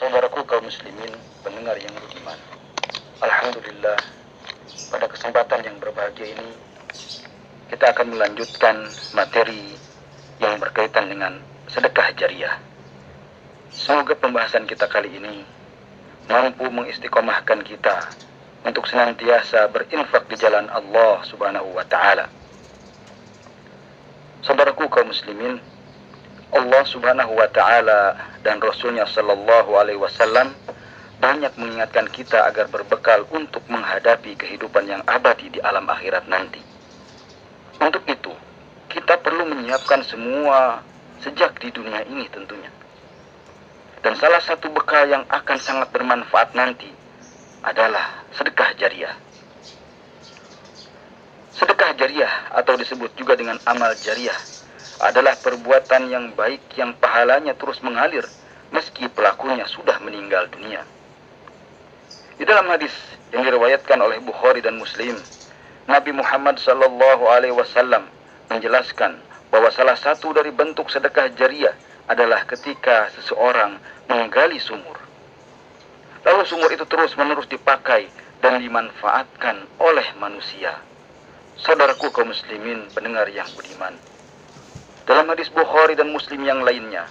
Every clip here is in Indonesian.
Saudaraku kaum muslimin, pendengar yang budiman. Alhamdulillah, pada kesempatan yang berbahagia ini kita akan melanjutkan materi yang berkaitan dengan sedekah jariah. Semoga pembahasan kita kali ini mampu mengistiqomahkan kita untuk senantiasa berinfak di jalan Allah Subhanahu wa taala. Saudaraku kaum muslimin, Allah Subhanahu wa taala dan Rasulnya sallallahu alaihi wasallam banyak mengingatkan kita agar berbekal untuk menghadapi kehidupan yang abadi di alam akhirat nanti. Untuk itu, kita perlu menyiapkan semua sejak di dunia ini tentunya. Dan salah satu bekal yang akan sangat bermanfaat nanti adalah sedekah jariah. Sedekah jariah atau disebut juga dengan amal jariah adalah perbuatan yang baik yang pahalanya terus mengalir meski pelakunya sudah meninggal dunia. Di dalam hadis yang diriwayatkan oleh Bukhari dan Muslim, Nabi Muhammad sallallahu alaihi wasallam menjelaskan bahwa salah satu dari bentuk sedekah jariah adalah ketika seseorang menggali sumur. Lalu sumur itu terus-menerus dipakai dan dimanfaatkan oleh manusia. Saudaraku kaum muslimin, pendengar yang budiman, dalam hadis Bukhari dan Muslim yang lainnya,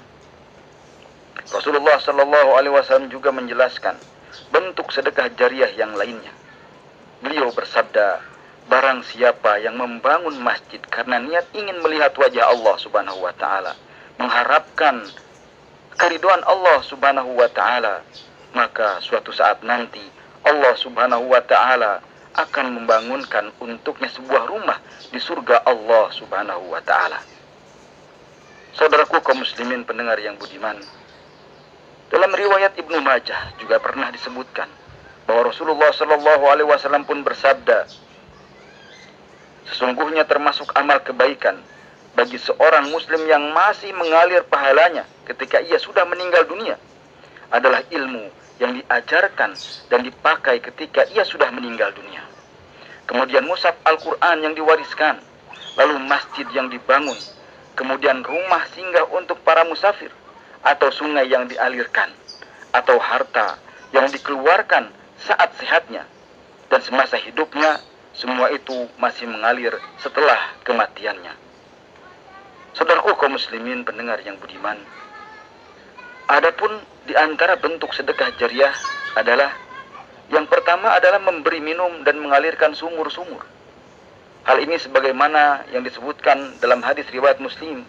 Rasulullah sallallahu alaihi wasallam juga menjelaskan bentuk sedekah jariah yang lainnya. Beliau bersabda, barang siapa yang membangun masjid karena niat ingin melihat wajah Allah Subhanahu wa taala, mengharapkan keridhaan Allah Subhanahu wa taala, maka suatu saat nanti Allah Subhanahu wa taala akan membangunkan untuknya sebuah rumah di surga Allah Subhanahu wa taala. Saudaraku kaum muslimin, pendengar yang budiman, dalam riwayat Ibnu Majah juga pernah disebutkan bahwa Rasulullah sallallahu alaihi wasallam pun bersabda, sesungguhnya termasuk amal kebaikan bagi seorang muslim yang masih mengalir pahalanya ketika ia sudah meninggal dunia adalah ilmu yang diajarkan dan dipakai ketika ia sudah meninggal dunia. Kemudian mushaf Al-Quran yang diwariskan, lalu masjid yang dibangun, kemudian rumah singgah untuk para musafir, atau sungai yang dialirkan, atau harta yang dikeluarkan saat sehatnya, dan semasa hidupnya, semua itu masih mengalir setelah kematiannya. Saudaraku kaum muslimin, pendengar yang budiman, adapun di antara bentuk sedekah jariah adalah yang pertama adalah memberi minum dan mengalirkan sumur-sumur. Hal ini sebagaimana yang disebutkan dalam hadis riwayat Muslim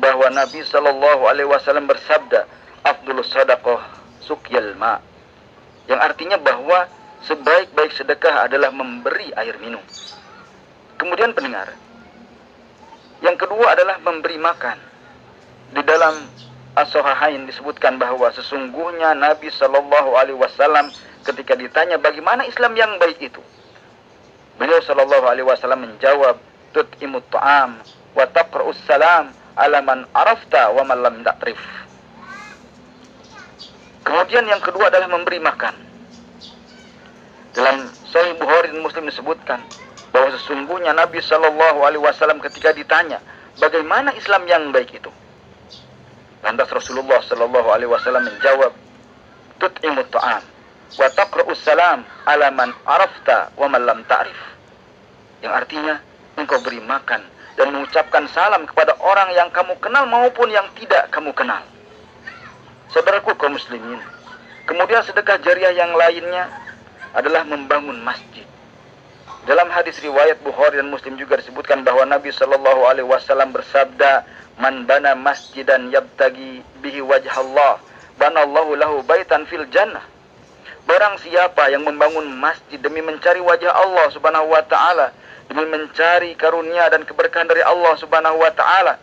bahwa Nabi sallallahu alaihi wasallam bersabda, afdhalus shadaqah suqyal ma, yang artinya bahwa sebaik-baik sedekah adalah memberi air minum. Kemudian pendengar, yang kedua adalah memberi makan. Di dalam As-Sahihain disebutkan bahwa sesungguhnya Nabi sallallahu alaihi wasallam ketika ditanya bagaimana Islam yang baik itu, beliau sallallahu alaihi wasallam menjawab, tut'imut ta'am wa taqra'us salam ala man arafta wa man lam ta'rif. Kemudian yang kedua adalah memberi makan. Dalam Sahih Bukhari dan Muslim disebutkan bahwa sesungguhnya Nabi sallallahu alaihi wasallam ketika ditanya bagaimana Islam yang baik itu, lantas Rasulullah sallallahu alaihi wasallam menjawab, tut'imut ta'am wa taqra'us salam ala man arafta wa man lam ta'rif, yang artinya engkau beri makan dan mengucapkan salam kepada orang yang kamu kenal maupun yang tidak kamu kenal. Saudaraku kaum muslimin, kemudian sedekah jariah yang lainnya adalah membangun masjid. Dalam hadis riwayat Bukhari dan Muslim juga disebutkan bahwa Nabi sallallahu alaihi wasallam bersabda, man bana masjidan yabtagi bihi wajhallah banallahu lahu baitan fil jannah. Barang siapa yang membangun masjid demi mencari wajah Allah Subhanahu wa taala, demi mencari karunia dan keberkahan dari Allah Subhanahu wa taala,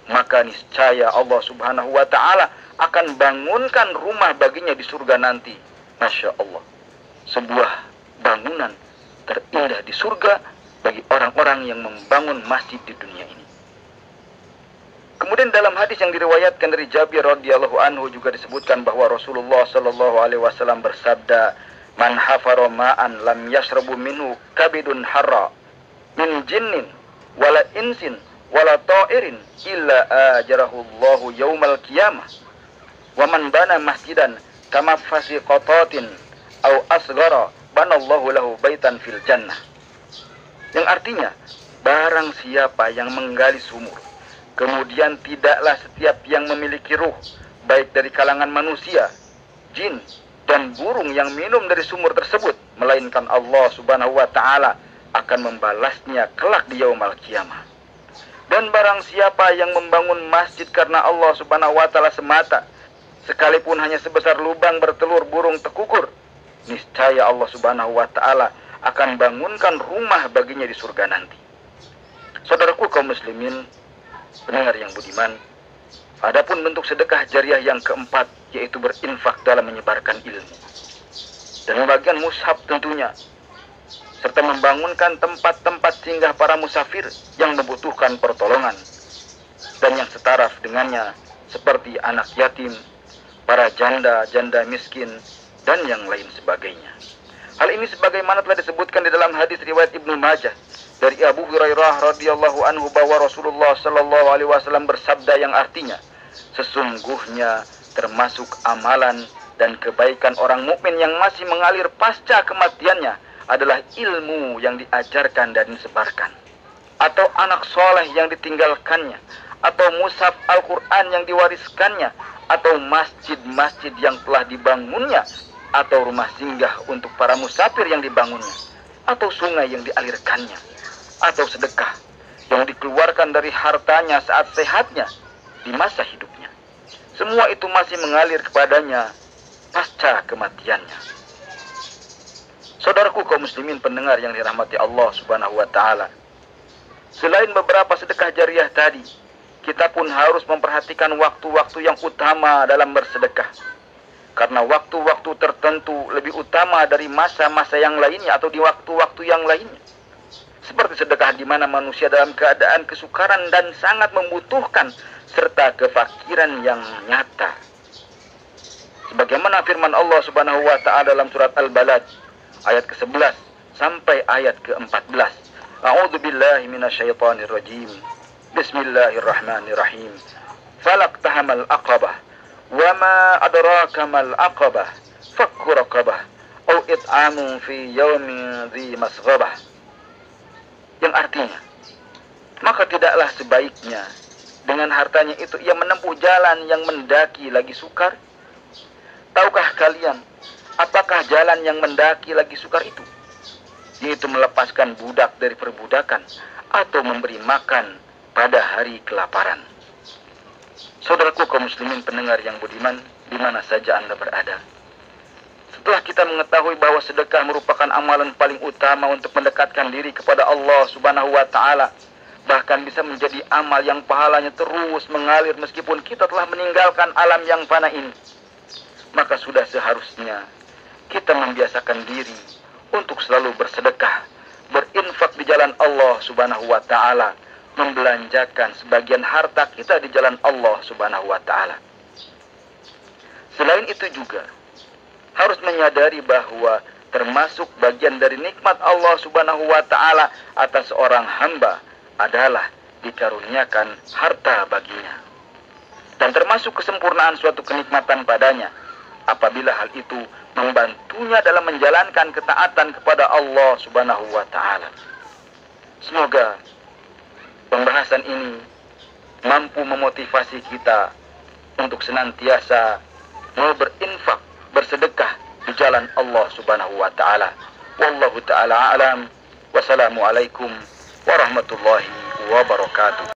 maka niscaya Allah Subhanahu wa taala akan bangunkan rumah baginya di surga nanti. Masya Allah, sebuah bangunan terindah di surga bagi orang-orang yang membangun masjid di dunia ini. Kemudian dalam hadis yang diriwayatkan dari Jabir radhiyallahu anhu juga disebutkan bahwa Rasulullah sallallahu alaihi wasallam bersabda, man hafara ma'an lam yashrabu minhu kabidun harra min jinnin wala insin wala ta'irin illa ajarahu Allahu yaumal qiyamah. Wa man bana masjidan kama fasiqatatin au asghara banallahu lahu baitan fil jannah. Yang artinya, barang siapa yang menggali sumur, kemudian tidaklah setiap yang memiliki ruh, baik dari kalangan manusia, jin, dan burung yang minum dari sumur tersebut, melainkan Allah subhanahu wa ta'ala akan membalasnya kelak di yaumul qiyamah. Dan barang siapa yang membangun masjid karena Allah subhanahu wa ta'ala semata, sekalipun hanya sebesar lubang bertelur burung tekukur, niscaya Allah subhanahu wa ta'ala akan bangunkan rumah baginya di surga nanti. Saudaraku kaum muslimin, pendengar yang budiman, adapun bentuk sedekah jariah yang keempat, yaitu berinfak dalam menyebarkan ilmu dan membagikan mushaf tentunya, serta membangunkan tempat-tempat singgah para musafir yang membutuhkan pertolongan dan yang setaraf dengannya, seperti anak yatim, para janda miskin, dan yang lain sebagainya. Hal ini sebagaimana telah disebutkan di dalam hadis riwayat Ibnu Majah dari Abu Hurairah radhiyallahu anhu bahwa Rasulullah sallallahu alaihi wasallam bersabda yang artinya, sesungguhnya termasuk amalan dan kebaikan orang mukmin yang masih mengalir pasca kematiannya adalah ilmu yang diajarkan dan disebarkan, atau anak soleh yang ditinggalkannya, atau mushaf Al-Quran yang diwariskannya, atau masjid-masjid yang telah dibangunnya, atau rumah singgah untuk para musafir yang dibangunnya, atau sungai yang dialirkannya, atau sedekah yang dikeluarkan dari hartanya saat sehatnya di masa hidupnya. Semua itu masih mengalir kepadanya pasca kematiannya. Saudaraku kaum muslimin pendengar yang dirahmati Allah subhanahu wa ta'ala, selain beberapa sedekah jariah tadi, kita pun harus memperhatikan waktu-waktu yang utama dalam bersedekah. Karena waktu-waktu tertentu lebih utama dari masa-masa yang lainnya atau di waktu-waktu yang lainnya. Seperti sedekah di mana manusia dalam keadaan kesukaran dan sangat membutuhkan serta kefakiran yang nyata. Sebagaimana firman Allah subhanahu wa ta'ala dalam surat Al-Balad ayat ke-11 sampai ayat ke-14. A'udzu billahi minasyaitonir rajim. Bismillahirrahmanirrahim. Falaqtahamal aqabah wa ma adraka mal aqabah fakku raqabah au it'amun fi yaumin dzi masghabah. Yang artinya, maka tidaklah sebaiknya dengan hartanya itu ia menempuh jalan yang mendaki lagi sukar. Tahukah kalian apakah jalan yang mendaki lagi sukar itu? Yaitu melepaskan budak dari perbudakan atau memberi makan pada hari kelaparan. Saudaraku kaum muslimin pendengar yang budiman, di mana saja Anda berada, setelah kita mengetahui bahwa sedekah merupakan amalan paling utama untuk mendekatkan diri kepada Allah subhanahu wa ta'ala, bahkan bisa menjadi amal yang pahalanya terus mengalir meskipun kita telah meninggalkan alam yang fana ini, maka sudah seharusnya kita membiasakan diri untuk selalu bersedekah, berinfak di jalan Allah subhanahu wa ta'ala, membelanjakan sebagian harta kita di jalan Allah subhanahu wa ta'ala. Selain itu juga harus menyadari bahwa termasuk bagian dari nikmat Allah subhanahu wa ta'ala atas seorang hamba adalah dikaruniakan harta baginya. Dan termasuk kesempurnaan suatu kenikmatan padanya apabila hal itu membantunya dalam menjalankan ketaatan kepada Allah subhanahu wa ta'ala. Semoga pembahasan ini mampu memotivasi kita untuk senantiasa mau berinfak, bersedekah di jalan Allah subhanahu wa ta'ala. Wallahu ta'ala a'lam. Wassalamualaikum warahmatullahi wabarakatuh.